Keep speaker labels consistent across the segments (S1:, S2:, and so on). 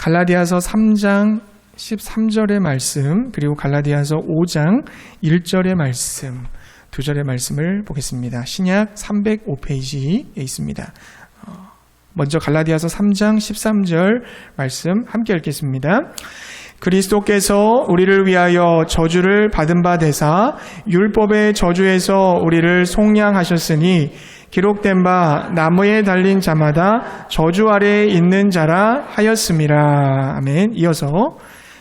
S1: 갈라디아서 3장 13절의 말씀, 그리고 갈라디아서 5장 1절의 말씀, 두 절의 말씀을 보겠습니다. 신약 305페이지에 있습니다. 먼저 갈라디아서 3장 13절 말씀 함께 읽겠습니다. 그리스도께서 우리를 위하여 저주를 받은 바 되사 율법의 저주에서 우리를 속량하셨으니 기록된 바 나무에 달린 자마다 저주 아래에 있는 자라 하였음이라. 아멘. 이어서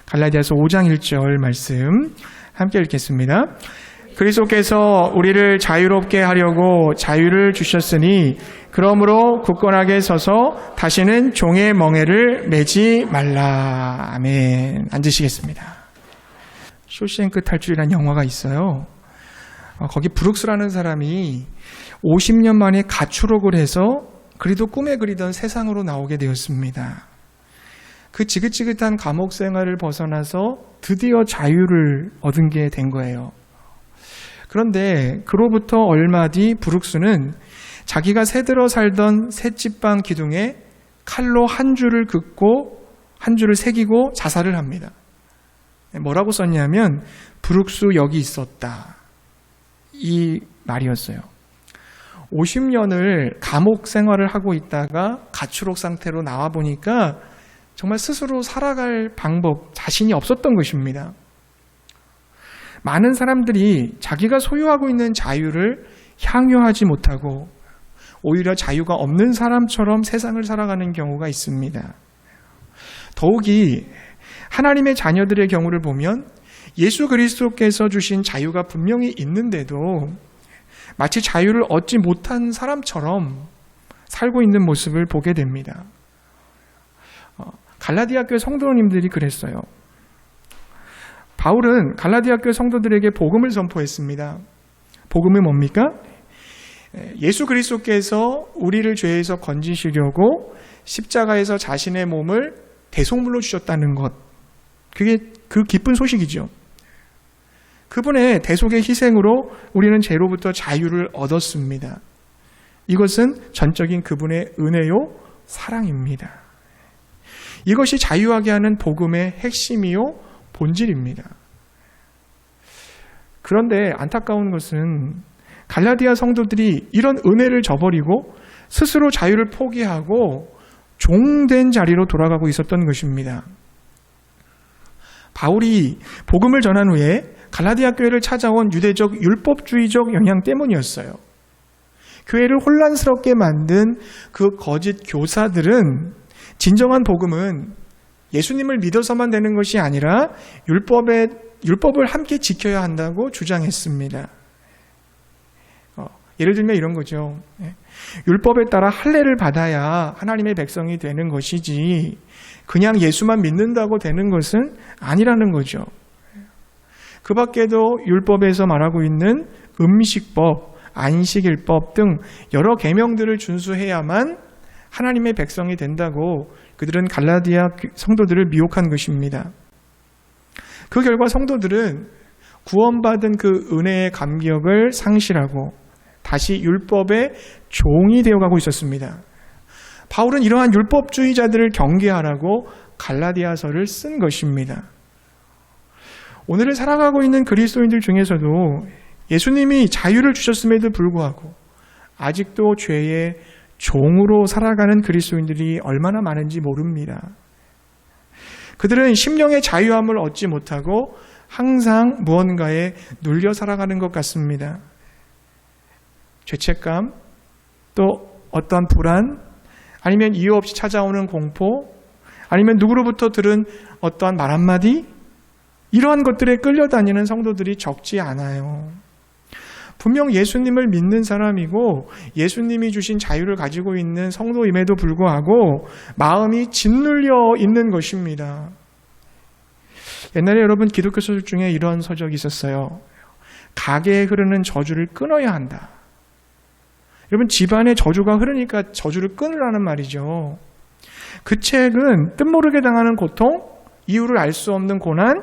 S1: 갈라디아서 5장 1절 말씀 함께 읽겠습니다. 그리스도께서 우리를 자유롭게 하려고 자유를 주셨으니 그러므로 굳건하게 서서 다시는 종의 멍에를 매지 말라. 아멘. 앉으시겠습니다. 쇼생크 탈출이라는 영화가 있어요. 거기 브룩스라는 사람이 50년 만에 가출옥을 해서 그리도 꿈에 그리던 세상으로 나오게 되었습니다. 그 지긋지긋한 감옥 생활을 벗어나서 드디어 자유를 얻은 게 된 거예요. 그런데 그로부터 얼마 뒤 브룩스는 자기가 새들어 살던 셋집방 기둥에 칼로 한 줄을 긋고 한 줄을 새기고 자살을 합니다. 뭐라고 썼냐면 브룩스 여기 있었다, 이 말이었어요. 50년을 감옥 생활을 하고 있다가 가출옥 상태로 나와 보니까 정말 스스로 살아갈 방법, 자신이 없었던 것입니다. 많은 사람들이 자기가 소유하고 있는 자유를 향유하지 못하고 오히려 자유가 없는 사람처럼 세상을 살아가는 경우가 있습니다. 더욱이 하나님의 자녀들의 경우를 보면 예수 그리스도께서 주신 자유가 분명히 있는데도 마치 자유를 얻지 못한 사람처럼 살고 있는 모습을 보게 됩니다. 갈라디아 교회 성도님들이 그랬어요. 바울은 갈라디아 교회 성도들에게 복음을 선포했습니다. 복음은 뭡니까? 예수 그리스도께서 우리를 죄에서 건지시려고 십자가에서 자신의 몸을 대속물로 주셨다는 것, 그게 그 기쁜 소식이죠. 그분의 대속의 희생으로 우리는 죄로부터 자유를 얻었습니다. 이것은 전적인 그분의 은혜요 사랑입니다. 이것이 자유하게 하는 복음의 핵심이요 본질입니다. 그런데 안타까운 것은 갈라디아 성도들이 이런 은혜를 저버리고 스스로 자유를 포기하고 종된 자리로 돌아가고 있었던 것입니다. 바울이 복음을 전한 후에 갈라디아 교회를 찾아온 유대적 율법주의적 영향 때문이었어요. 교회를 혼란스럽게 만든 그 거짓 교사들은 진정한 복음은 예수님을 믿어서만 되는 것이 아니라 율법을 함께 지켜야 한다고 주장했습니다. 예를 들면 이런 거죠. 율법에 따라 할례를 받아야 하나님의 백성이 되는 것이지 그냥 예수만 믿는다고 되는 것은 아니라는 거죠. 그 밖에도 율법에서 말하고 있는 음식법, 안식일법 등 여러 계명들을 준수해야만 하나님의 백성이 된다고 그들은 갈라디아 성도들을 미혹한 것입니다. 그 결과 성도들은 구원받은 그 은혜의 감격을 상실하고 다시 율법의 종이 되어가고 있었습니다. 바울은 이러한 율법주의자들을 경계하라고 갈라디아서를 쓴 것입니다. 오늘을 살아가고 있는 그리스도인들 중에서도 예수님이 자유를 주셨음에도 불구하고 아직도 죄의 종으로 살아가는 그리스도인들이 얼마나 많은지 모릅니다. 그들은 심령의 자유함을 얻지 못하고 항상 무언가에 눌려 살아가는 것 같습니다. 죄책감, 또 어떤 불안, 아니면 이유 없이 찾아오는 공포, 아니면 누구로부터 들은 어떠한 말 한마디, 이러한 것들에 끌려다니는 성도들이 적지 않아요. 분명 예수님을 믿는 사람이고 예수님이 주신 자유를 가지고 있는 성도임에도 불구하고 마음이 짓눌려 있는 것입니다. 옛날에 여러분 기독교 서적 중에 이런 서적이 있었어요. 가게에 흐르는 저주를 끊어야 한다. 여러분 집안에 저주가 흐르니까 저주를 끊으라는 말이죠. 그 책은 뜻모르게 당하는 고통, 이유를 알 수 없는 고난,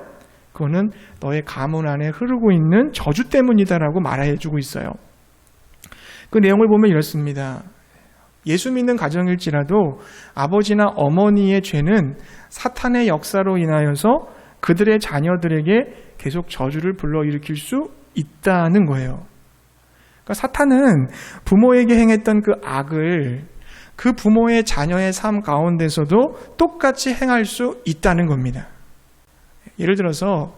S1: 그거는 너의 가문 안에 흐르고 있는 저주 때문이다라고 말해주고 있어요. 그 내용을 보면 이렇습니다. 예수 믿는 가정일지라도 아버지나 어머니의 죄는 사탄의 역사로 인하여서 그들의 자녀들에게 계속 저주를 불러일으킬 수 있다는 거예요. 그러니까 사탄은 부모에게 행했던 그 악을 그 부모의 자녀의 삶 가운데서도 똑같이 행할 수 있다는 겁니다. 예를 들어서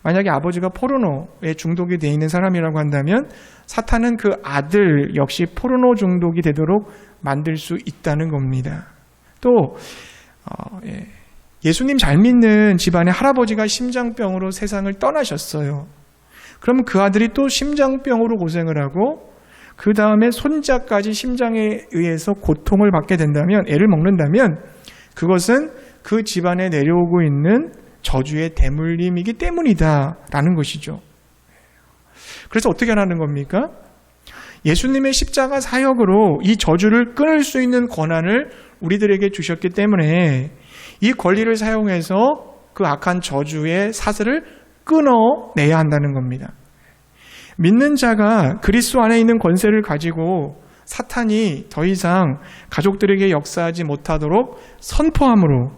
S1: 만약에 아버지가 포르노에 중독이 되어 있는 사람이라고 한다면 사탄은 그 아들 역시 포르노 중독이 되도록 만들 수 있다는 겁니다. 또 예수님 잘 믿는 집안의 할아버지가 심장병으로 세상을 떠나셨어요. 그럼 그 아들이 또 심장병으로 고생을 하고 그 다음에 손자까지 심장에 의해서 고통을 받게 된다면, 애를 먹는다면 그것은 그 집안에 내려오고 있는 저주의 대물림이기 때문이다라는 것이죠. 그래서 어떻게 하라는 겁니까? 예수님의 십자가 사역으로 이 저주를 끊을 수 있는 권한을 우리들에게 주셨기 때문에 이 권리를 사용해서 그 악한 저주의 사슬을 끊어내야 한다는 겁니다. 믿는 자가 그리스도 안에 있는 권세를 가지고 사탄이 더 이상 가족들에게 역사하지 못하도록 선포함으로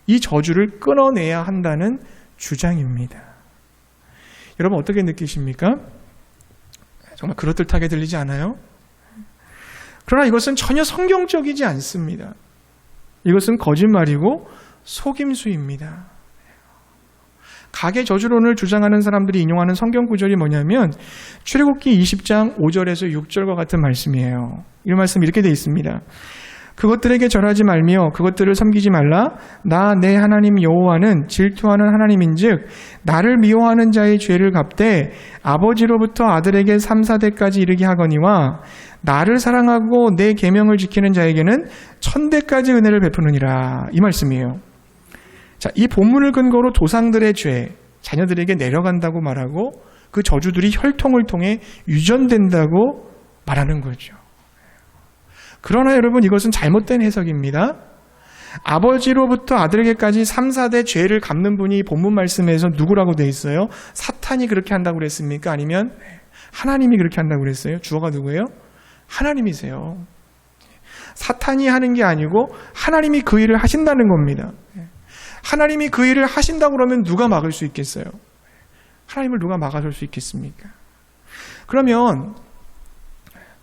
S1: 이 저주를 끊어내야 한다는 주장입니다. 여러분 어떻게 느끼십니까? 정말 그럴듯하게 들리지 않아요? 그러나 이것은 전혀 성경적이지 않습니다. 이것은 거짓말이고 속임수입니다. 가계 저주론을 주장하는 사람들이 인용하는 성경 구절이 뭐냐면 출애굽기 20장 5절에서 6절과 같은 말씀이에요. 이 말씀 이렇게 되어 있습니다. 그것들에게 절하지 말며 그것들을 섬기지 말라. 나 내 하나님 여호와는 질투하는 하나님인즉 나를 미워하는 자의 죄를 갚되 아버지로부터 아들에게 3, 4대까지 이르게 하거니와 나를 사랑하고 내 계명을 지키는 자에게는 1000대까지 은혜를 베푸느니라. 이 말씀이에요. 자, 이 본문을 근거로 조상들의 죄, 자녀들에게 내려간다고 말하고 그 저주들이 혈통을 통해 유전된다고 말하는 거죠. 그러나 여러분 이것은 잘못된 해석입니다. 아버지로부터 아들에게까지 3, 4대 죄를 갚는 분이 본문 말씀에서 누구라고 되어 있어요? 사탄이 그렇게 한다고 그랬습니까? 아니면 하나님이 그렇게 한다고 그랬어요? 주어가 누구예요? 하나님이세요. 사탄이 하는 게 아니고 하나님이 그 일을 하신다는 겁니다. 하나님이 그 일을 하신다고 그러면 누가 막을 수 있겠어요? 하나님을 누가 막아설 수 있겠습니까? 그러면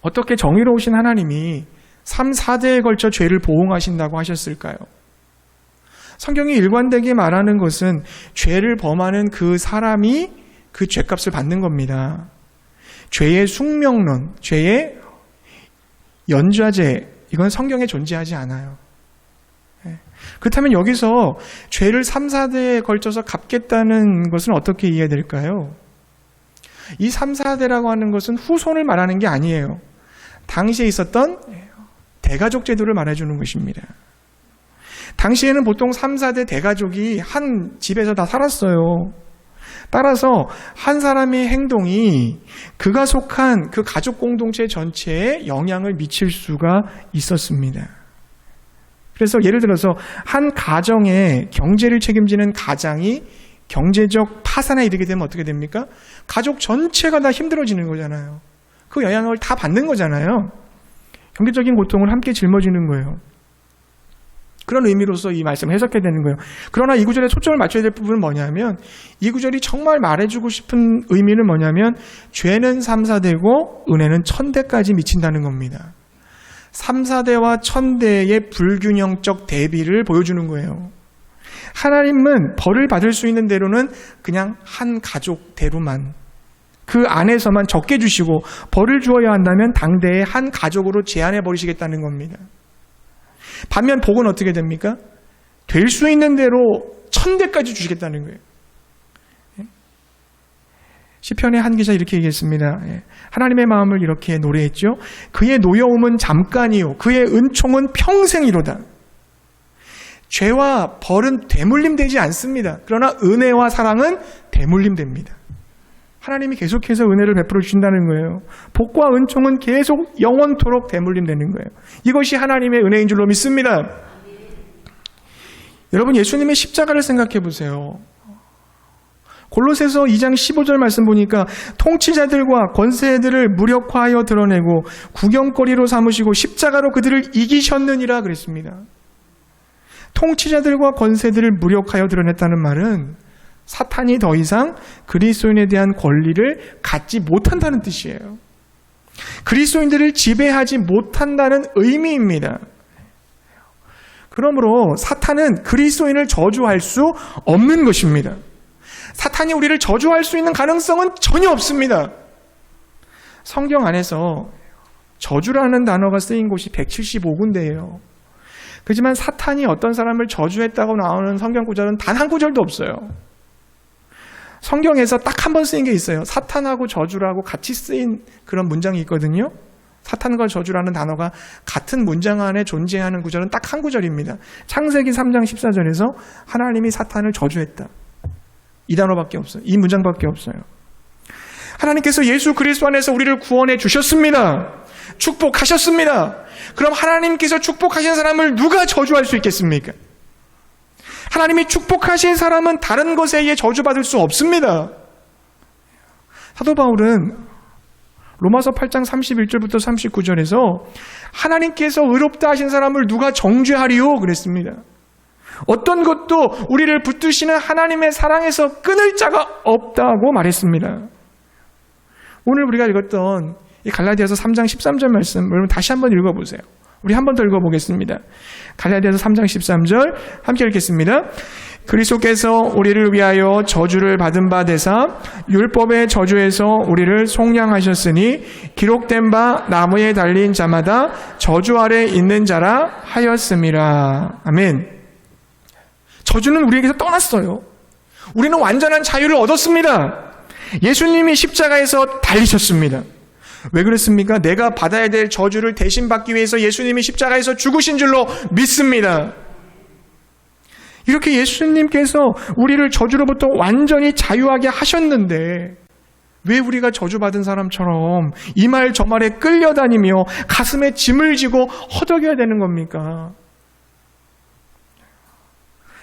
S1: 어떻게 정의로우신 하나님이 3, 4대에 걸쳐 죄를 보응하신다고 하셨을까요? 성경이 일관되게 말하는 것은 죄를 범하는 그 사람이 그 죄값을 받는 겁니다. 죄의 숙명론, 죄의 연좌제, 이건 성경에 존재하지 않아요. 그렇다면 여기서 죄를 3, 4대에 걸쳐서 갚겠다는 것은 어떻게 이해될까요? 이 3, 4대라고 하는 것은 후손을 말하는 게 아니에요. 당시에 있었던 대가족 제도를 말해주는 것입니다. 당시에는 보통 3, 4대 대가족이 한 집에서 다 살았어요. 따라서 한 사람의 행동이 그가 속한 그 가족 공동체 전체에 영향을 미칠 수가 있었습니다. 그래서 예를 들어서 한 가정의 경제를 책임지는 가장이 경제적 파산에 이르게 되면 어떻게 됩니까? 가족 전체가 다 힘들어지는 거잖아요. 그 영향을 다 받는 거잖아요. 경제적인 고통을 함께 짊어지는 거예요. 그런 의미로서 이 말씀을 해석해야 되는 거예요. 그러나 이 구절에 초점을 맞춰야 될 부분은 뭐냐면 이 구절이 정말 말해주고 싶은 의미는 뭐냐면 죄는 3, 4대고 은혜는 1000대까지 미친다는 겁니다. 3, 4대와 1000대의 불균형적 대비를 보여주는 거예요. 하나님은 벌을 받을 수 있는 대로는 그냥 한 가족대로만 그 안에서만 적게 주시고 벌을 주어야 한다면 당대의 한 가족으로 제한해 버리시겠다는 겁니다. 반면 복은 어떻게 됩니까? 될 수 있는 대로 1000대까지 주시겠다는 거예요. 시편의 한 기자 이렇게 얘기했습니다. 하나님의 마음을 이렇게 노래했죠. 그의 노여움은 잠깐이요 그의 은총은 평생이로다. 죄와 벌은 되물림되지 않습니다. 그러나 은혜와 사랑은 되물림됩니다. 하나님이 계속해서 은혜를 베풀어 주신다는 거예요. 복과 은총은 계속 영원토록 되물림되는 거예요. 이것이 하나님의 은혜인 줄로 믿습니다. 여러분 예수님의 십자가를 생각해 보세요. 골로새서 2장 15절 말씀 보니까 통치자들과 권세들을 무력화하여 드러내고 구경거리로 삼으시고 십자가로 그들을 이기셨느니라 그랬습니다. 통치자들과 권세들을 무력하여 드러냈다는 말은 사탄이 더 이상 그리스도인에 대한 권리를 갖지 못한다는 뜻이에요. 그리스도인들을 지배하지 못한다는 의미입니다. 그러므로 사탄은 그리스도인을 저주할 수 없는 것입니다. 사탄이 우리를 저주할 수 있는 가능성은 전혀 없습니다. 성경 안에서 저주라는 단어가 쓰인 곳이 175군데예요. 그렇지만 사탄이 어떤 사람을 저주했다고 나오는 성경 구절은 단 한 구절도 없어요. 성경에서 딱 한 번 쓰인 게 있어요. 사탄하고 저주라고 같이 쓰인 그런 문장이 있거든요. 사탄과 저주라는 단어가 같은 문장 안에 존재하는 구절은 딱 한 구절입니다. 창세기 3장 14절에서 하나님이 사탄을 저주했다. 이 단어밖에 없어요. 이 문장밖에 없어요. 하나님께서 예수 그리스도 안에서 우리를 구원해 주셨습니다. 축복하셨습니다. 그럼 하나님께서 축복하신 사람을 누가 저주할 수 있겠습니까? 하나님이 축복하신 사람은 다른 것에 의해 저주받을 수 없습니다. 사도 바울은 로마서 8장 31절부터 39절에서 하나님께서 의롭다 하신 사람을 누가 정죄하리요? 그랬습니다. 어떤 것도 우리를 붙드시는 하나님의 사랑에서 끊을 자가 없다고 말했습니다. 오늘 우리가 읽었던 이 갈라디아서 3장 13절 말씀 여러분 다시 한번 읽어보세요. 우리 한 번 더 읽어보겠습니다. 갈라디아서 3장 13절 함께 읽겠습니다. 그리스도께서 우리를 위하여 저주를 받은 바 되사 율법의 저주에서 우리를 속량하셨으니 기록된 바 나무에 달린 자마다 저주 아래 있는 자라 하였음이라. 아멘. 저주는 우리에게서 떠났어요. 우리는 완전한 자유를 얻었습니다. 예수님이 십자가에서 달리셨습니다. 왜 그랬습니까? 내가 받아야 될 저주를 대신 받기 위해서 예수님이 십자가에서 죽으신 줄로 믿습니다. 이렇게 예수님께서 우리를 저주로부터 완전히 자유하게 하셨는데 왜 우리가 저주받은 사람처럼 이 말 저 말에 끌려다니며 가슴에 짐을 지고 허덕여야 되는 겁니까?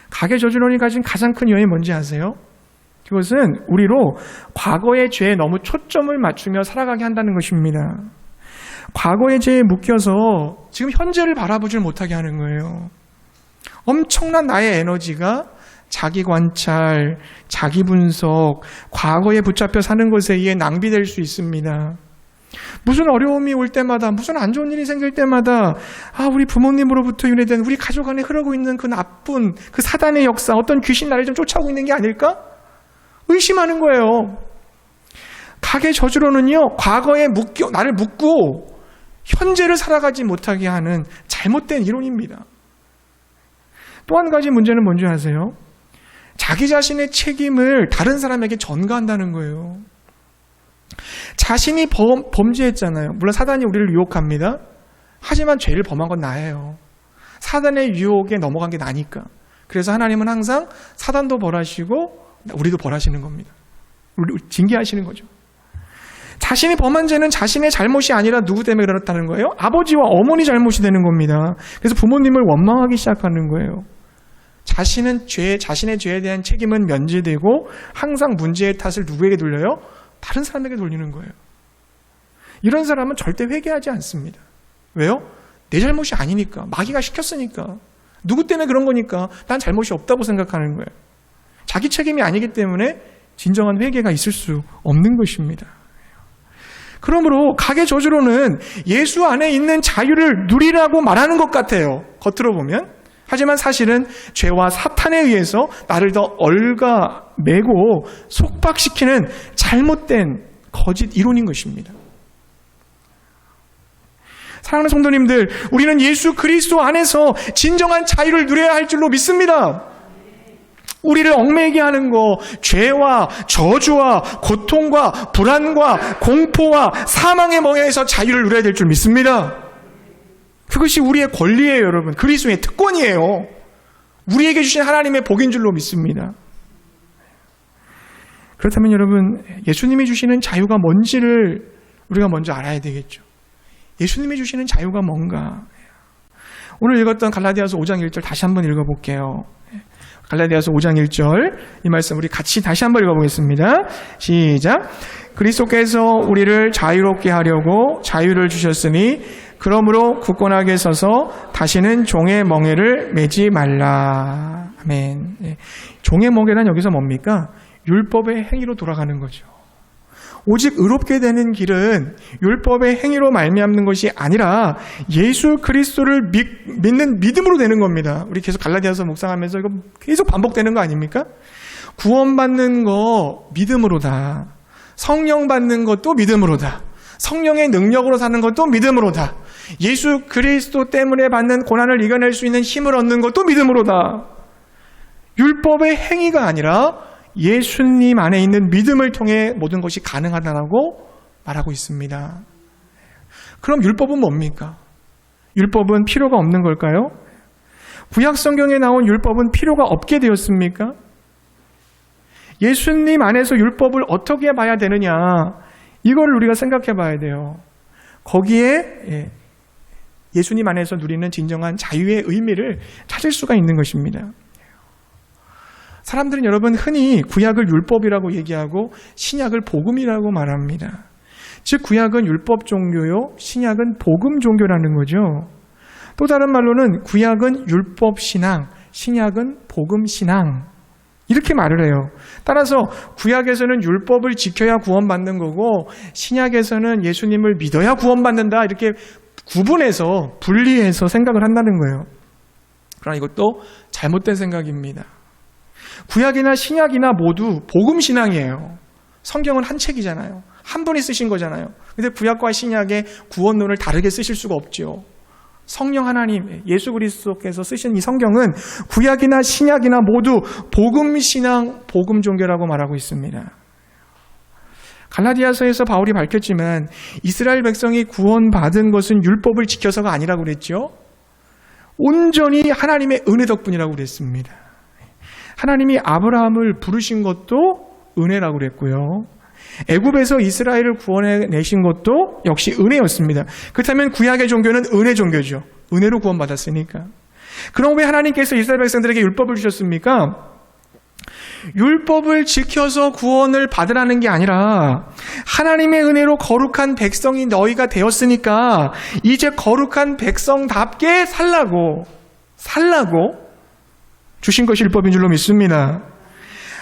S1: 가계 저주론이 가진 가장 큰 요인이 뭔지 아세요? 그것은 우리로 과거의 죄에 너무 초점을 맞추며 살아가게 한다는 것입니다. 과거의 죄에 묶여서 지금 현재를 바라보질 못하게 하는 거예요. 엄청난 나의 에너지가 자기 관찰, 자기 분석, 과거에 붙잡혀 사는 것에 의해 낭비될 수 있습니다. 무슨 어려움이 올 때마다, 무슨 안 좋은 일이 생길 때마다 우리 부모님으로부터 유래된 우리 가족 안에 흐르고 있는 그 나쁜 그 사단의 역사, 어떤 귀신 나를 좀 쫓아오고 있는 게 아닐까? 의심하는 거예요. 가계 저주로는요, 과거에 나를 묶고 현재를 살아가지 못하게 하는 잘못된 이론입니다. 또 한 가지 문제는 뭔지 아세요? 자기 자신의 책임을 다른 사람에게 전가한다는 거예요. 자신이 범죄했잖아요. 물론 사단이 우리를 유혹합니다. 하지만 죄를 범한 건 나예요. 사단의 유혹에 넘어간 게 나니까. 그래서 하나님은 항상 사단도 벌하시고 우리도 벌하시는 겁니다. 우리 징계하시는 거죠. 자신이 범한 죄는 자신의 잘못이 아니라 누구 때문에 그렇다는 거예요? 아버지와 어머니 잘못이 되는 겁니다. 그래서 부모님을 원망하기 시작하는 거예요. 자신의 죄에 대한 책임은 면제되고 항상 문제의 탓을 누구에게 돌려요? 다른 사람에게 돌리는 거예요. 이런 사람은 절대 회개하지 않습니다. 왜요? 내 잘못이 아니니까. 마귀가 시켰으니까. 누구 때문에 그런 거니까 난 잘못이 없다고 생각하는 거예요. 자기 책임이 아니기 때문에 진정한 회개가 있을 수 없는 것입니다. 그러므로 가계 저주로는 예수 안에 있는 자유를 누리라고 말하는 것 같아요. 겉으로 보면. 하지만 사실은 죄와 사탄에 의해서 나를 더 얽어매고 속박시키는 잘못된 거짓 이론인 것입니다. 사랑하는 성도님들, 우리는 예수 그리스도 안에서 진정한 자유를 누려야 할 줄로 믿습니다. 우리를 얽매이게 하는 거, 죄와 저주와 고통과 불안과 공포와 사망의 멍에에서 자유를 누려야 될 줄 믿습니다. 그것이 우리의 권리예요, 여러분. 그리스도의 특권이에요. 우리에게 주신 하나님의 복인 줄로 믿습니다. 그렇다면 여러분, 예수님이 주시는 자유가 뭔지를 우리가 먼저 알아야 되겠죠. 예수님이 주시는 자유가 뭔가. 오늘 읽었던 갈라디아서 5장 1절 다시 한번 읽어볼게요. 갈라디아서 5장 1절 이 말씀 우리 같이 다시 한번 읽어보겠습니다. 시작. 그리스도께서 우리를 자유롭게 하려고 자유를 주셨으니 그러므로 굳건하게 서서 다시는 종의 멍에를 매지 말라. 아멘. 종의 멍에란 여기서 뭡니까? 율법의 행위로 돌아가는 거죠. 오직 의롭게 되는 길은 율법의 행위로 말미암는 것이 아니라 예수 그리스도를 믿는 믿음으로 되는 겁니다. 우리 계속 갈라디아서 묵상하면서 이거 계속 반복되는 거 아닙니까? 구원받는 거 믿음으로다. 성령 받는 것도 믿음으로다. 성령의 능력으로 사는 것도 믿음으로다. 예수 그리스도 때문에 받는 고난을 이겨낼 수 있는 힘을 얻는 것도 믿음으로다. 율법의 행위가 아니라 예수님 안에 있는 믿음을 통해 모든 것이 가능하다고 말하고 있습니다. 그럼 율법은 뭡니까? 율법은 필요가 없는 걸까요? 구약 성경에 나온 율법은 필요가 없게 되었습니까? 예수님 안에서 율법을 어떻게 봐야 되느냐, 이걸 우리가 생각해 봐야 돼요. 거기에 예수님 안에서 누리는 진정한 자유의 의미를 찾을 수가 있는 것입니다. 사람들은 여러분 흔히 구약을 율법이라고 얘기하고 신약을 복음이라고 말합니다. 즉 구약은 율법 종교요, 신약은 복음 종교라는 거죠. 또 다른 말로는 구약은 율법 신앙, 신약은 복음 신앙, 이렇게 말을 해요. 따라서 구약에서는 율법을 지켜야 구원받는 거고 신약에서는 예수님을 믿어야 구원받는다, 이렇게 구분해서 분리해서 생각을 한다는 거예요. 그러나 이것도 잘못된 생각입니다. 구약이나 신약이나 모두 복음 신앙이에요. 성경은 한 책이잖아요. 한 분이 쓰신 거잖아요. 근데 구약과 신약의 구원론을 다르게 쓰실 수가 없죠. 성령 하나님, 예수 그리스도께서 쓰신 이 성경은 구약이나 신약이나 모두 복음 신앙, 복음 종교라고 말하고 있습니다. 갈라디아서에서 바울이 밝혔지만 이스라엘 백성이 구원받은 것은 율법을 지켜서가 아니라고 그랬죠. 온전히 하나님의 은혜 덕분이라고 그랬습니다. 하나님이 아브라함을 부르신 것도 은혜라고 그랬고요. 애굽에서 이스라엘을 구원해내신 것도 역시 은혜였습니다. 그렇다면 구약의 종교는 은혜 종교죠. 은혜로 구원받았으니까. 그럼 왜 하나님께서 이스라엘 백성들에게 율법을 주셨습니까? 율법을 지켜서 구원을 받으라는 게 아니라 하나님의 은혜로 거룩한 백성이 너희가 되었으니까 이제 거룩한 백성답게 살라고 주신 것이 율법인 줄로 믿습니다.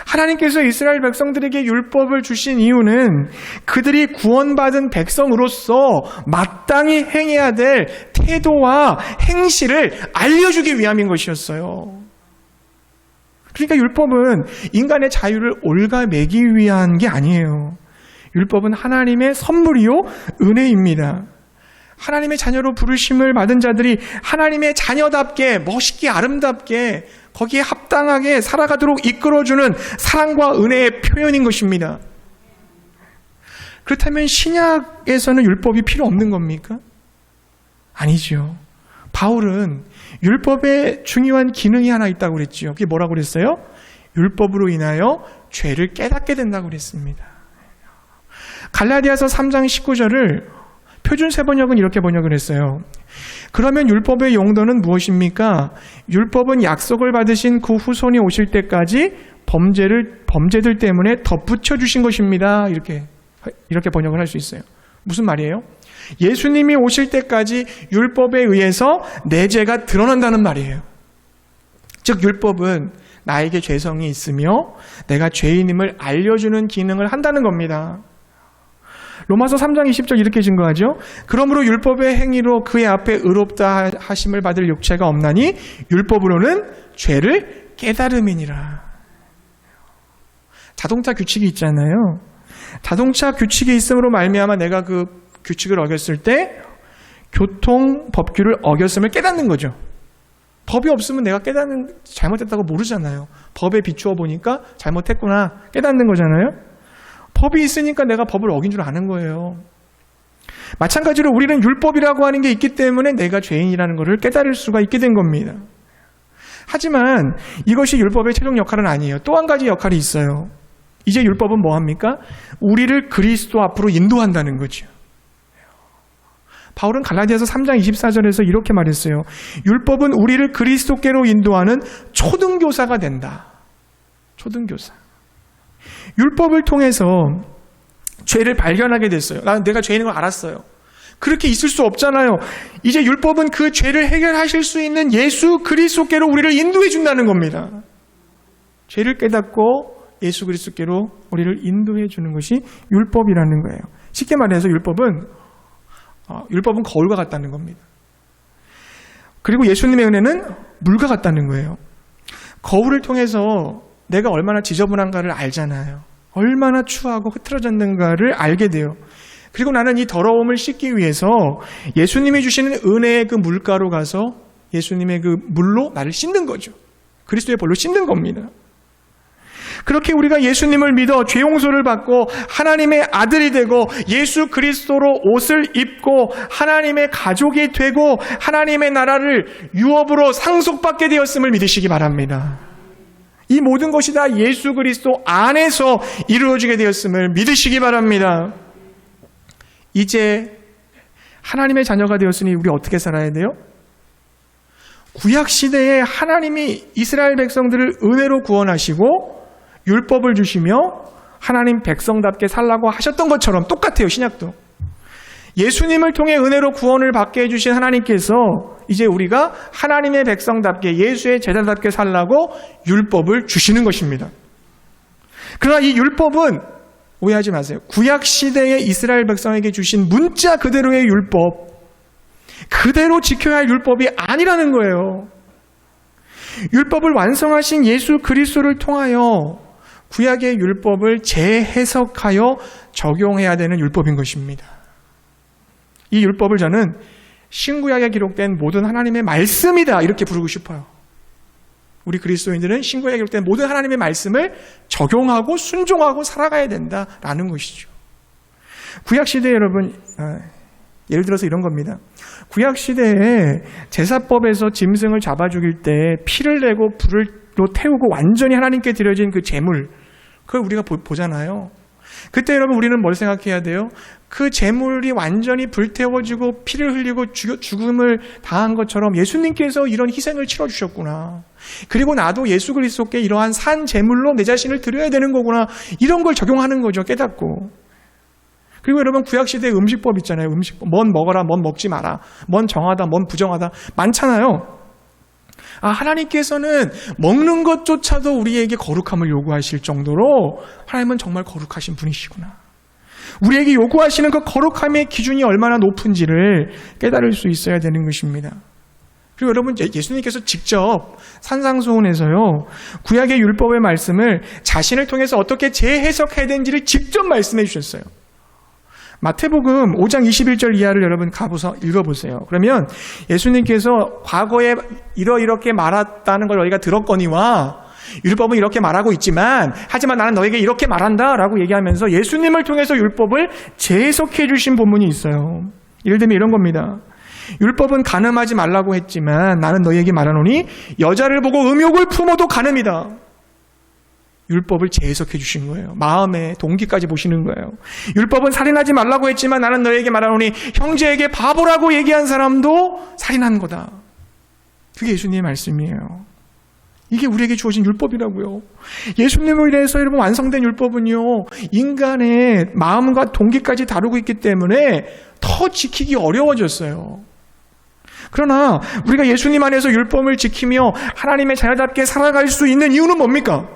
S1: 하나님께서 이스라엘 백성들에게 율법을 주신 이유는 그들이 구원받은 백성으로서 마땅히 행해야 될 태도와 행실을 알려주기 위함인 것이었어요. 그러니까 율법은 인간의 자유를 올가매기 위한 게 아니에요. 율법은 하나님의 선물이요 은혜입니다. 하나님의 자녀로 부르심을 받은 자들이 하나님의 자녀답게 멋있게 아름답게 거기에 합당하게 살아가도록 이끌어주는 사랑과 은혜의 표현인 것입니다. 그렇다면 신약에서는 율법이 필요 없는 겁니까? 아니죠. 바울은 율법에 중요한 기능이 하나 있다고 그랬죠. 그게 뭐라고 그랬어요? 율법으로 인하여 죄를 깨닫게 된다고 그랬습니다. 갈라디아서 3장 19절을 표준세 번역은 이렇게 번역을 했어요. 그러면 율법의 용도는 무엇입니까? 율법은 약속을 받으신 그 후손이 오실 때까지 범죄들 때문에 덧붙여 주신 것입니다. 이렇게 번역을 할 수 있어요. 무슨 말이에요? 예수님이 오실 때까지 율법에 의해서 내 죄가 드러난다는 말이에요. 즉 율법은 나에게 죄성이 있으며 내가 죄인임을 알려주는 기능을 한다는 겁니다. 로마서 3장 20절 이렇게 증거하죠. 그러므로 율법의 행위로 그의 앞에 의롭다 하심을 받을 육체가 없나니 율법으로는 죄를 깨달음이니라. 자동차 규칙이 있잖아요. 자동차 규칙이 있음으로 말미암아 내가 그 규칙을 어겼을 때 교통 법규를 어겼음을 깨닫는 거죠. 법이 없으면 내가 잘못했다고 모르잖아요. 법에 비추어 보니까 잘못했구나 깨닫는 거잖아요. 법이 있으니까 내가 법을 어긴 줄 아는 거예요. 마찬가지로 우리는 율법이라고 하는 게 있기 때문에 내가 죄인이라는 것을 깨달을 수가 있게 된 겁니다. 하지만 이것이 율법의 최종 역할은 아니에요. 또 한 가지 역할이 있어요. 이제 율법은 뭐합니까? 우리를 그리스도 앞으로 인도한다는 거죠. 바울은 갈라디아서 3장 24절에서 이렇게 말했어요. 율법은 우리를 그리스도께로 인도하는 초등교사가 된다. 초등교사. 율법을 통해서 죄를 발견하게 됐어요. 내가 죄 있는 걸 알았어요. 그렇게 있을 수 없잖아요. 이제 율법은 그 죄를 해결하실 수 있는 예수 그리스도께로 우리를 인도해 준다는 겁니다. 죄를 깨닫고 예수 그리스도께로 우리를 인도해 주는 것이 율법이라는 거예요. 쉽게 말해서 율법은 거울과 같다는 겁니다. 그리고 예수님의 은혜는 물과 같다는 거예요. 거울을 통해서 내가 얼마나 지저분한가를 알잖아요. 얼마나 추하고 흐트러졌는가를 알게 돼요. 그리고 나는 이 더러움을 씻기 위해서 예수님이 주시는 은혜의 그 물가로 가서 예수님의 그 물로 나를 씻는 거죠. 그리스도의 볼로 씻는 겁니다. 그렇게 우리가 예수님을 믿어 죄 용서를 받고 하나님의 아들이 되고 예수 그리스도로 옷을 입고 하나님의 가족이 되고 하나님의 나라를 유업으로 상속받게 되었음을 믿으시기 바랍니다. 이 모든 것이 다 예수 그리스도 안에서 이루어지게 되었음을 믿으시기 바랍니다. 이제 하나님의 자녀가 되었으니 우리 어떻게 살아야 돼요? 구약시대에 하나님이 이스라엘 백성들을 은혜로 구원하시고 율법을 주시며 하나님 백성답게 살라고 하셨던 것처럼 똑같아요. 신약도. 예수님을 통해 은혜로 구원을 받게 해주신 하나님께서 이제 우리가 하나님의 백성답게 예수의 제자답게 살라고 율법을 주시는 것입니다. 그러나 이 율법은 오해하지 마세요. 구약시대의 이스라엘 백성에게 주신 문자 그대로의 율법, 그대로 지켜야 할 율법이 아니라는 거예요. 율법을 완성하신 예수 그리스도를 통하여 구약의 율법을 재해석하여 적용해야 되는 율법인 것입니다. 이 율법을 저는 신구약에 기록된 모든 하나님의 말씀이다 이렇게 부르고 싶어요. 우리 그리스도인들은 신구약에 기록된 모든 하나님의 말씀을 적용하고 순종하고 살아가야 된다라는 것이죠. 구약시대에 여러분 예를 들어서 이런 겁니다. 구약시대에 제사법에서 짐승을 잡아 죽일 때 피를 내고 불로 태우고 완전히 하나님께 드려진 그 제물, 그걸 우리가 보잖아요. 그때 여러분 우리는 뭘 생각해야 돼요? 그 제물이 완전히 불태워지고 피를 흘리고 죽음을 당한 것처럼 예수님께서 이런 희생을 치러주셨구나. 그리고 나도 예수 그리스도께 이러한 산 제물로 내 자신을 드려야 되는 거구나. 이런 걸 적용하는 거죠. 깨닫고. 그리고 여러분 구약시대 음식법 있잖아요. 음식법. 뭔 먹어라, 뭔 먹지 마라. 뭔 정하다, 뭔 부정하다. 많잖아요. 하나님께서는 먹는 것조차도 우리에게 거룩함을 요구하실 정도로 하나님은 정말 거룩하신 분이시구나. 우리에게 요구하시는 그 거룩함의 기준이 얼마나 높은지를 깨달을 수 있어야 되는 것입니다. 그리고 여러분 예수님께서 직접 산상수훈에서요 구약의 율법의 말씀을 자신을 통해서 어떻게 재해석해야 되는지를 직접 말씀해 주셨어요. 마태복음 5장 21절 이하를 여러분 가보서 읽어보세요. 그러면 예수님께서 과거에 이렇게 말했다는 걸 너희가 들었거니와 율법은 이렇게 말하고 있지만 하지만 나는 너에게 이렇게 말한다라고 얘기하면서 예수님을 통해서 율법을 재해석해 주신 본문이 있어요. 예를 들면 이런 겁니다. 율법은 간음하지 말라고 했지만 나는 너희에게 말하노니 여자를 보고 음욕을 품어도 간음이다. 율법을 재해석해 주신 거예요. 마음의 동기까지 보시는 거예요. 율법은 살인하지 말라고 했지만 나는 너희에게 말하노니 형제에게 바보라고 얘기한 사람도 살인한 거다. 그게 예수님의 말씀이에요. 이게 우리에게 주어진 율법이라고요. 예수님을 인해서 여러분 완성된 율법은요 인간의 마음과 동기까지 다루고 있기 때문에 더 지키기 어려워졌어요. 그러나 우리가 예수님 안에서 율법을 지키며 하나님의 자녀답게 살아갈 수 있는 이유는 뭡니까?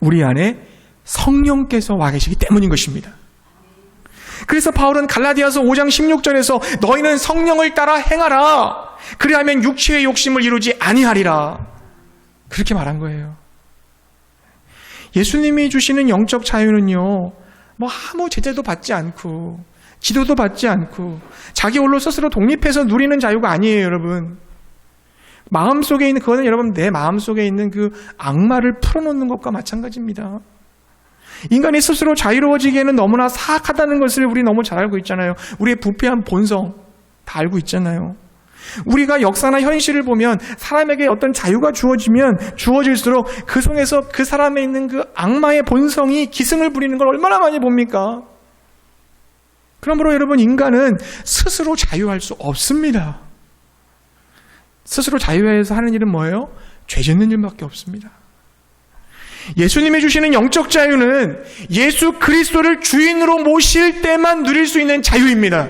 S1: 우리 안에 성령께서 와 계시기 때문인 것입니다. 그래서 바울은 갈라디아서 5장 16절에서 너희는 성령을 따라 행하라. 그리하면 육체의 욕심을 이루지 아니하리라. 그렇게 말한 거예요. 예수님이 주시는 영적 자유는요, 아무 제재도 받지 않고, 지도도 받지 않고, 자기 홀로 스스로 독립해서 누리는 자유가 아니에요, 여러분. 마음속에 있는, 그거는 여러분 내 마음속에 있는 그 악마를 풀어놓는 것과 마찬가지입니다. 인간이 스스로 자유로워지기에는 너무나 사악하다는 것을 우리 너무 잘 알고 있잖아요. 우리의 부패한 본성 다 알고 있잖아요. 우리가 역사나 현실을 보면 사람에게 어떤 자유가 주어지면 주어질수록 그 속에서 그 사람에 있는 그 악마의 본성이 기승을 부리는 걸 얼마나 많이 봅니까? 그러므로 여러분, 인간은 스스로 자유할 수 없습니다. 스스로 자유해서 하는 일은 뭐예요? 죄 짓는 일밖에 없습니다. 예수님이 주시는 영적 자유는 예수 그리스도를 주인으로 모실 때만 누릴 수 있는 자유입니다.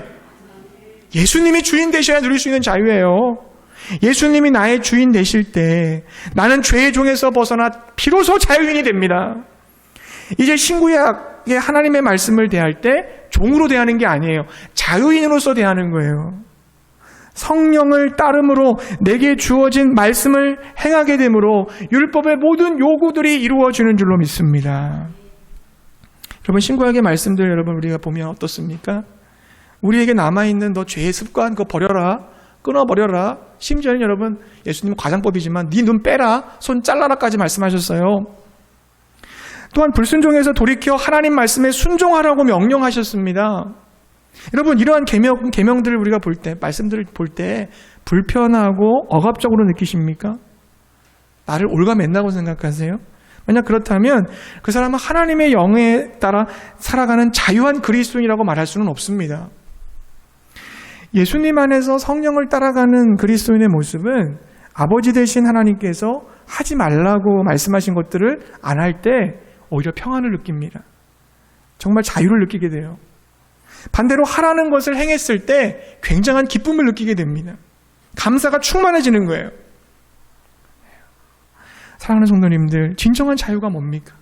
S1: 예수님이 주인 되셔야 누릴 수 있는 자유예요. 예수님이 나의 주인 되실 때 나는 죄의 종에서 벗어나 비로소 자유인이 됩니다. 이제 신구약의 하나님의 말씀을 대할 때 종으로 대하는 게 아니에요. 자유인으로서 대하는 거예요. 성령을 따름으로 내게 주어진 말씀을 행하게 되므로 율법의 모든 요구들이 이루어지는 줄로 믿습니다. 여러분, 신구약의 말씀들 여러분 우리가 보면 어떻습니까? 우리에게 남아있는 너 죄의 습관 그거 버려라, 끊어버려라. 심지어는 여러분, 예수님은 과장법이지만 네 눈 빼라, 손 잘라라까지 말씀하셨어요. 또한 불순종해서 돌이켜 하나님 말씀에 순종하라고 명령하셨습니다. 여러분, 이러한 계명들을 우리가 볼 때, 말씀들을 볼 때 불편하고 억압적으로 느끼십니까? 나를 올가맨다고 생각하세요? 만약 그렇다면 그 사람은 하나님의 영에 따라 살아가는 자유한 그리스도인이라고 말할 수는 없습니다. 예수님 안에서 성령을 따라가는 그리스도인의 모습은 아버지 되신 하나님께서 하지 말라고 말씀하신 것들을 안 할 때 오히려 평안을 느낍니다. 정말 자유를 느끼게 돼요. 반대로 하라는 것을 행했을 때 굉장한 기쁨을 느끼게 됩니다. 감사가 충만해지는 거예요. 사랑하는 성도님들, 진정한 자유가 뭡니까?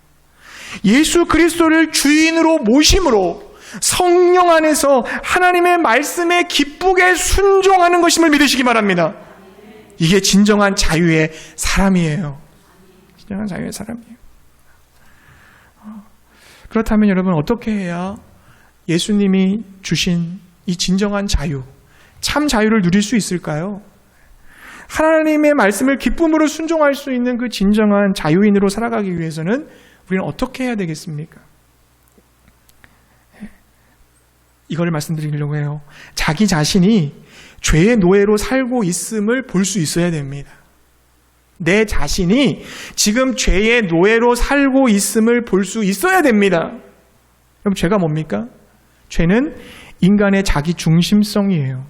S1: 예수 그리스도를 주인으로 모심으로 성령 안에서 하나님의 말씀에 기쁘게 순종하는 것임을 믿으시기 바랍니다. 이게 진정한 자유의 사람이에요. 진정한 자유의 사람이에요. 그렇다면 여러분, 어떻게 해야 예수님이 주신 이 진정한 자유, 참 자유를 누릴 수 있을까요? 하나님의 말씀을 기쁨으로 순종할 수 있는 그 진정한 자유인으로 살아가기 위해서는 우리는 어떻게 해야 되겠습니까? 이걸 말씀드리려고 해요. 자기 자신이 죄의 노예로 살고 있음을 볼 수 있어야 됩니다. 내 자신이 지금 죄의 노예로 살고 있음을 볼 수 있어야 됩니다. 그럼 죄가 뭡니까? 죄는 인간의 자기 중심성이에요.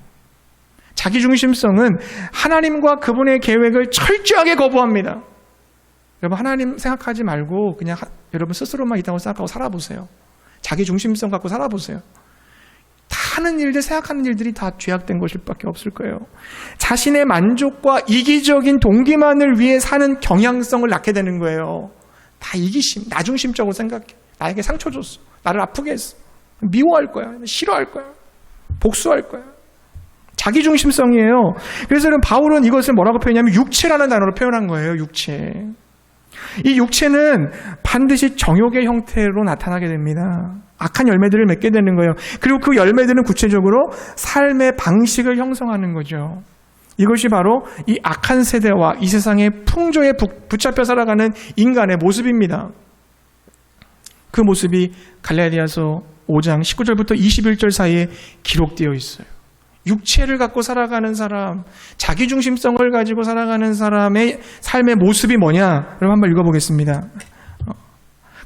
S1: 자기 중심성은 하나님과 그분의 계획을 철저하게 거부합니다. 여러분, 하나님 생각하지 말고 그냥 여러분 스스로만 있다고 생각하고 살아보세요. 자기 중심성 갖고 살아보세요. 다 하는 일들, 생각하는 일들이 다 죄악된 것일 밖에 없을 거예요. 자신의 만족과 이기적인 동기만을 위해 사는 경향성을 낳게 되는 거예요. 다 이기심, 나중심적으로 생각해. 나에게 상처 줬어. 나를 아프게 했어. 미워할 거야. 싫어할 거야. 복수할 거야. 자기중심성이에요. 그래서 바울은 이것을 뭐라고 표현하냐면 육체라는 단어로 표현한 거예요. 육체. 이 육체는 반드시 정욕의 형태로 나타나게 됩니다. 악한 열매들을 맺게 되는 거예요. 그리고 그 열매들은 구체적으로 삶의 방식을 형성하는 거죠. 이것이 바로 이 악한 세대와 이 세상의 풍조에 붙잡혀 살아가는 인간의 모습입니다. 그 모습이 갈라디아서 5장 19절부터 21절 사이에 기록되어 있어요. 육체를 갖고 살아가는 사람, 자기중심성을 가지고 살아가는 사람의 삶의 모습이 뭐냐? 여러분 한번 읽어보겠습니다.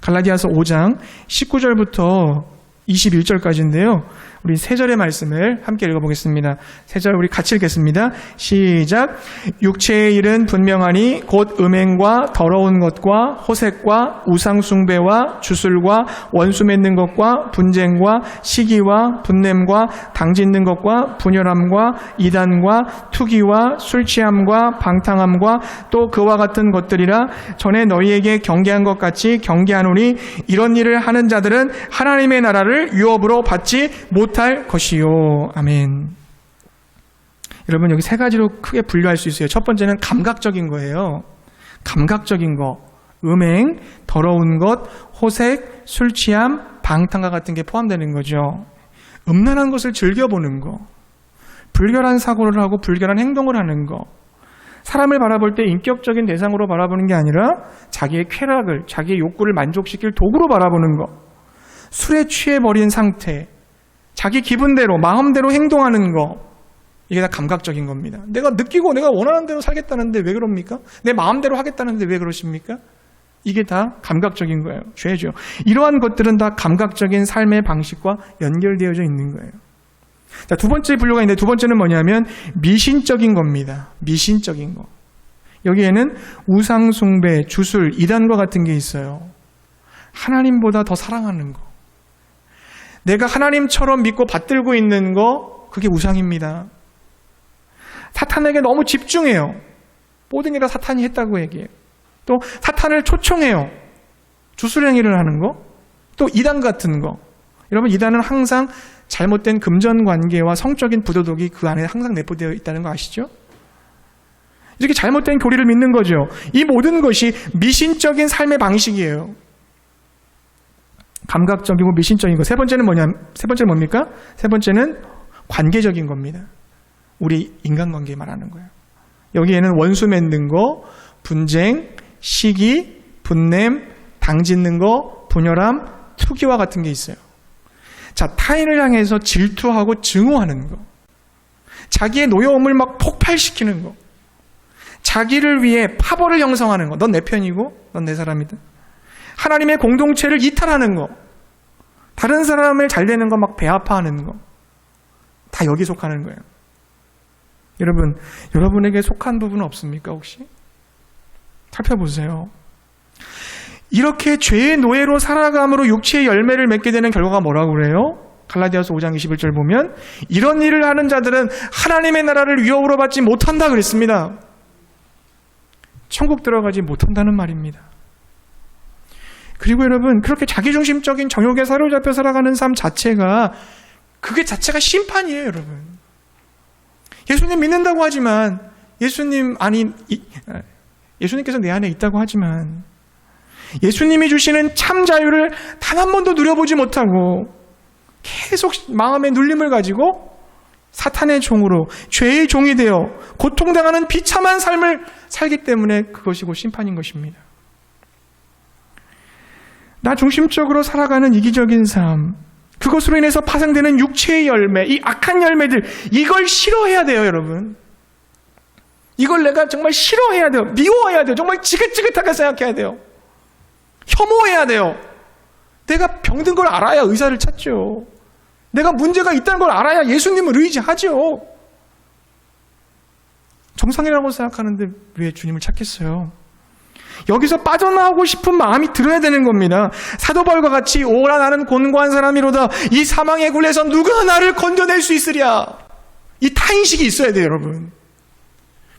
S1: 갈라디아서 5장 19절부터 21절까지인데요. 우리 세 절의 말씀을 함께 읽어보겠습니다. 세 절 우리 같이 읽겠습니다. 시작. 육체의 일은 분명하니 곧 음행과 더러운 것과 호색과 우상숭배와 주술과 원수 맺는 것과 분쟁과 시기와 분냄과 당짓는 것과 분열함과 이단과 투기와 술취함과 방탕함과 또 그와 같은 것들이라. 전에 너희에게 경계한 것 같이 경계하노니 이런 일을 하는 자들은 하나님의 나라를 유업으로 받지 못할 것이요. 아멘. 여러분, 여기 세 가지로 크게 분류할 수 있어요. 첫 번째는 감각적인 거예요. 감각적인 거. 음행, 더러운 것, 호색, 술 취함, 방탕과 같은 게 포함되는 거죠. 음란한 것을 즐겨보는 거. 불결한 사고를 하고 불결한 행동을 하는 거. 사람을 바라볼 때 인격적인 대상으로 바라보는 게 아니라 자기의 쾌락을, 자기의 욕구를 만족시킬 도구로 바라보는 거. 술에 취해버린 상태. 자기 기분대로, 마음대로 행동하는 거. 이게 다 감각적인 겁니다. 내가 느끼고 내가 원하는 대로 살겠다는데 왜 그럽니까? 내 마음대로 하겠다는데 왜 그러십니까? 이게 다 감각적인 거예요. 죄죠. 이러한 것들은 다 감각적인 삶의 방식과 연결되어져 있는 거예요. 자, 두 번째 분류가 있는데 두 번째는 뭐냐면 미신적인 겁니다. 미신적인 거. 여기에는 우상숭배, 주술, 이단과 같은 게 있어요. 하나님보다 더 사랑하는 거. 내가 하나님처럼 믿고 받들고 있는 거, 그게 우상입니다. 사탄에게 너무 집중해요. 모든 게 다 사탄이 했다고 얘기해요. 또 사탄을 초청해요. 주술행위를 하는 거, 또 이단 같은 거. 여러분, 이단은 항상 잘못된 금전관계와 성적인 부도덕이 그 안에 항상 내포되어 있다는 거 아시죠? 이렇게 잘못된 교리를 믿는 거죠. 이 모든 것이 미신적인 삶의 방식이에요. 감각적이고 미신적인 거. 세 번째는 뭡니까? 세 번째는 관계적인 겁니다. 우리 인간관계 말하는 거예요. 여기에는 원수 맺는 거, 분쟁, 시기, 분냄, 당짓는 거, 분열함, 투기와 같은 게 있어요. 자, 타인을 향해서 질투하고 증오하는 거. 자기의 노여움을 막 폭발시키는 거. 자기를 위해 파벌을 형성하는 거. 넌 내 편이고 넌 내 사람이다. 하나님의 공동체를 이탈하는 거. 다른 사람을 잘 되는 거 막 배 아파하는 거. 다 여기 속하는 거예요. 여러분, 여러분에게 속한 부분은 없습니까 혹시? 살펴보세요. 이렇게 죄의 노예로 살아감으로 육체의 열매를 맺게 되는 결과가 뭐라고 그래요? 갈라디아서 5장 21절 보면 이런 일을 하는 자들은 하나님의 나라를 위협으로 받지 못한다 그랬습니다. 천국 들어가지 못한다는 말입니다. 그리고 여러분, 그렇게 자기중심적인 정욕에 사로잡혀 살아가는 삶 자체가 그게 자체가 심판이에요, 여러분. 예수님 믿는다고 하지만 예수님께서 내 안에 있다고 하지만 예수님이 주시는 참 자유를 단 한 번도 누려보지 못하고 계속 마음의 눌림을 가지고 사탄의 종으로 죄의 종이 되어 고통당하는 비참한 삶을 살기 때문에 그것이 곧 심판인 것입니다. 나 중심적으로 살아가는 이기적인 삶, 그것으로 인해서 파생되는 육체의 열매, 이 악한 열매들, 이걸 싫어해야 돼요, 여러분. 이걸 내가 정말 싫어해야 돼요. 미워해야 돼요. 정말 지긋지긋하게 생각해야 돼요. 혐오해야 돼요. 내가 병든 걸 알아야 의사를 찾죠. 내가 문제가 있다는 걸 알아야 예수님을 의지하죠. 정상이라고 생각하는데 왜 주님을 찾겠어요? 여기서 빠져나오고 싶은 마음이 들어야 되는 겁니다. 사도 바울과 같이 오라 나는 곤고한 사람이로다. 이 사망의 굴에서 누가 나를 건져낼 수 있으랴. 이 타인식이 있어야 돼요, 여러분.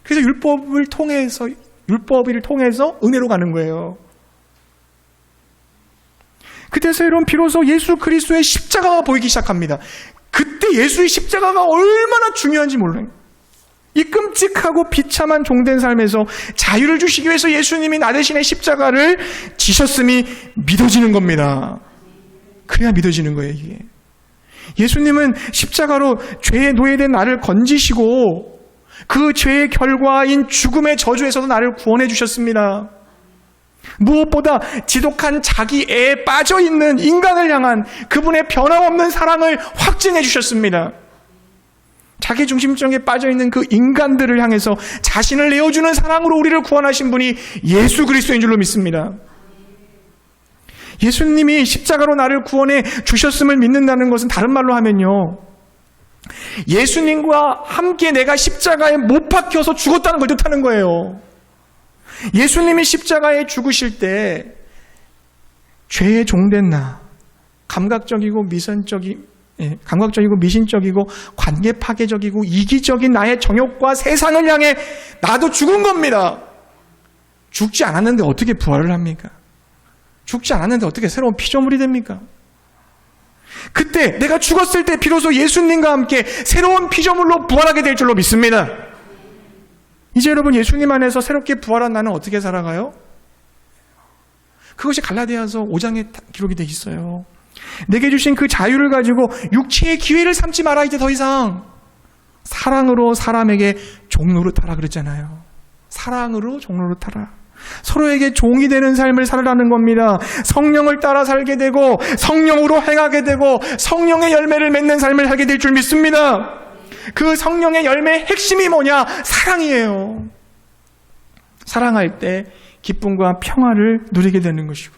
S1: 그래서 율법을 통해서 은혜로 가는 거예요. 그때서 여러분 비로소 예수 그리스도의 십자가가 보이기 시작합니다. 그때 예수의 십자가가 얼마나 중요한지 몰라요. 이 끔찍하고 비참한 종된 삶에서 자유를 주시기 위해서 예수님이 나 대신에 십자가를 지셨음이 믿어지는 겁니다. 그래야 믿어지는 거예요, 이게. 예수님은 십자가로 죄에 노예된 나를 건지시고 그 죄의 결과인 죽음의 저주에서도 나를 구원해 주셨습니다. 무엇보다 지독한 자기애에 빠져있는 인간을 향한 그분의 변함없는 사랑을 확증해 주셨습니다. 자기 중심성에 빠져있는 그 인간들을 향해서 자신을 내어주는 사랑으로 우리를 구원하신 분이 예수 그리스도인 줄로 믿습니다. 예수님이 십자가로 나를 구원해 주셨음을 믿는다는 것은 다른 말로 하면요, 예수님과 함께 내가 십자가에 못 박혀서 죽었다는 걸 뜻하는 거예요. 예수님이 십자가에 죽으실 때 죄의 종된 나, 감각적이고 미신적이고 관계 파괴적이고 이기적인 나의 정욕과 세상을 향해 나도 죽은 겁니다. 죽지 않았는데 어떻게 부활을 합니까? 죽지 않았는데 어떻게 새로운 피조물이 됩니까? 그때 내가 죽었을 때 비로소 예수님과 함께 새로운 피조물로 부활하게 될 줄로 믿습니다. 이제 여러분, 예수님 안에서 새롭게 부활한 나는 어떻게 살아가요? 그것이 갈라디아서 5장에 기록이 되어 있어요. 내게 주신 그 자유를 가지고 육체의 기회를 삼지 마라. 이제 더 이상 사랑으로 사람에게 종노릇하라 그랬잖아요. 사랑으로 종노릇하라. 서로에게 종이 되는 삶을 살아가는 겁니다. 성령을 따라 살게 되고 성령으로 행하게 되고 성령의 열매를 맺는 삶을 살게 될 줄 믿습니다. 그 성령의 열매의 핵심이 뭐냐? 사랑이에요. 사랑할 때 기쁨과 평화를 누리게 되는 것이고,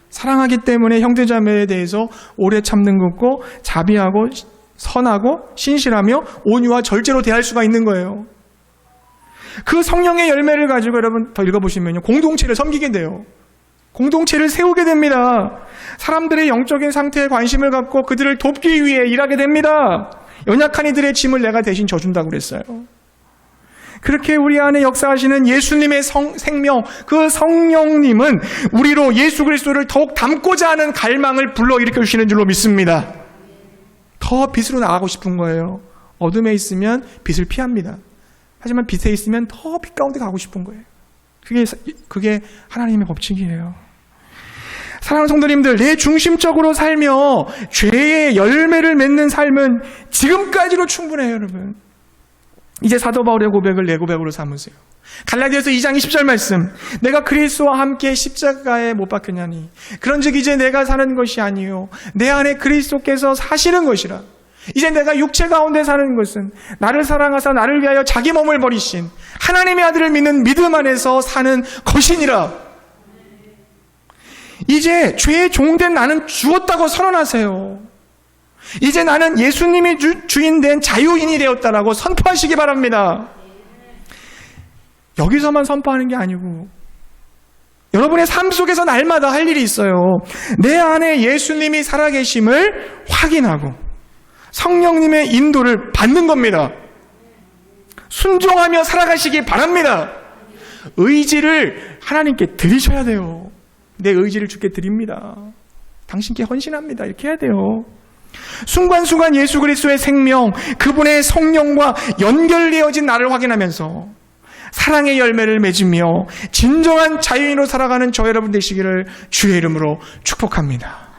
S1: 사랑하기 때문에 형제자매에 대해서 오래 참는 것고, 자비하고 선하고 신실하며 온유와 절제로 대할 수가 있는 거예요. 그 성령의 열매를 가지고 여러분 더 읽어보시면요, 공동체를 섬기게 돼요. 공동체를 세우게 됩니다. 사람들의 영적인 상태에 관심을 갖고 그들을 돕기 위해 일하게 됩니다. 연약한 이들의 짐을 내가 대신 져준다고 그랬어요. 그렇게 우리 안에 역사하시는 예수님의 생명, 그 성령님은 우리로 예수 그리스도를 더욱 닮고자 하는 갈망을 불러일으켜 주시는 줄로 믿습니다. 더 빛으로 나가고 싶은 거예요. 어둠에 있으면 빛을 피합니다. 하지만 빛에 있으면 더 빛 가운데 가고 싶은 거예요. 그게 하나님의 법칙이에요. 사랑하는 성도님들, 내 중심적으로 살며 죄의 열매를 맺는 삶은 지금까지로 충분해요, 여러분. 이제 사도 바울의 고백을 내 고백으로 삼으세요. 갈라디아서 2장 20절 말씀, 내가 그리스도와 함께 십자가에 못 박혔냐니 그런즉 이제 내가 사는 것이 아니요 내 안에 그리스도께서 사시는 것이라. 이제 내가 육체 가운데 사는 것은 나를 사랑하사 나를 위하여 자기 몸을 버리신 하나님의 아들을 믿는 믿음 안에서 사는 것이니라. 이제 죄의 종된 나는 죽었다고 선언하세요. 이제 나는 예수님이 주인된 자유인이 되었다라고 선포하시기 바랍니다. 여기서만 선포하는 게 아니고 여러분의 삶 속에서 날마다 할 일이 있어요. 내 안에 예수님이 살아계심을 확인하고 성령님의 인도를 받는 겁니다. 순종하며 살아가시기 바랍니다. 의지를 하나님께 드리셔야 돼요. 내 의지를 주께 드립니다. 당신께 헌신합니다. 이렇게 해야 돼요. 순간순간 예수 그리스도의 생명, 그분의 성령과 연결되어진 나를 확인하면서 사랑의 열매를 맺으며 진정한 자유인으로 살아가는 저 여러분 되시기를 주의 이름으로 축복합니다.